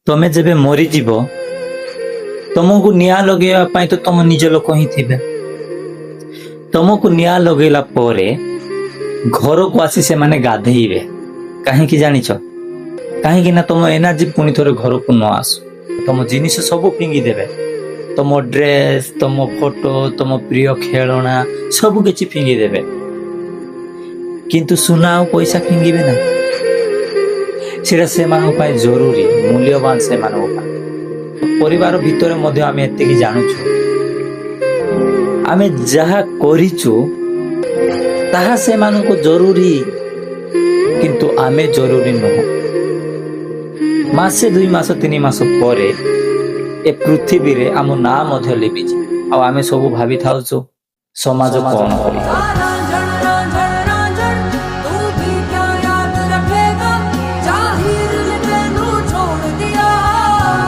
ତମେ ଯେବେ ମରିଯିବ ତମକୁ ନିଆଁ ଲଗେଇବା ପାଇଁ ତ ତମ ନିଜ ଲୋକ ହିଁ ଥିବେ। ତମକୁ ନିଆଁ ଲଗେଇଲା ପରେ ଘରକୁ ଆସି ସେମାନେ ଗାଧେଇବେ। କାହିଁକି ଜାଣିଛ? କାହିଁକି ନା ତମ ଏନର୍ଜି ପୁଣି ଥରେ ଘରକୁ ନ ଆସୁ। ତମ ଜିନିଷ ସବୁ ଫିଙ୍ଗି ଦେବେ। ତମ ଡ୍ରେସ, ତମ ଫଟୋ, ତମ ପ୍ରିୟ ଖେଳଣା ସବୁ କିଛି ଫିଙ୍ଗି ଦେବେ, କିନ୍ତୁ ସୁନା ଆଉ ପଇସା ଫିଙ୍ଗିବେ ନା। ସେଟା ସେମାନଙ୍କ ପାଇଁ ଜରୁରୀ, ମୂଲ୍ୟବାନ ସେମାନଙ୍କ ପାଇଁ। ପରିବାର ଭିତରେ ମଧ୍ୟ ଆମେ ଏତିକି ଜାଣୁଛୁ, ଆମେ ଯାହା କରିଛୁ ତାହା ସେମାନଙ୍କୁ ଜରୁରୀ, କିନ୍ତୁ ଆମେ ଜରୁରୀ ନୁହଁ। ମାସେ 2 ମାସ 3 ମାସ ପରେ ଏ ପୃଥିବୀରେ ଆମ ନାଁ ମଧ୍ୟ ଲିଭିଛି, ଆଉ ଆମେ ସବୁ ଭାବିଥାଉଛୁ ସମାଜ କଣ କରିବ।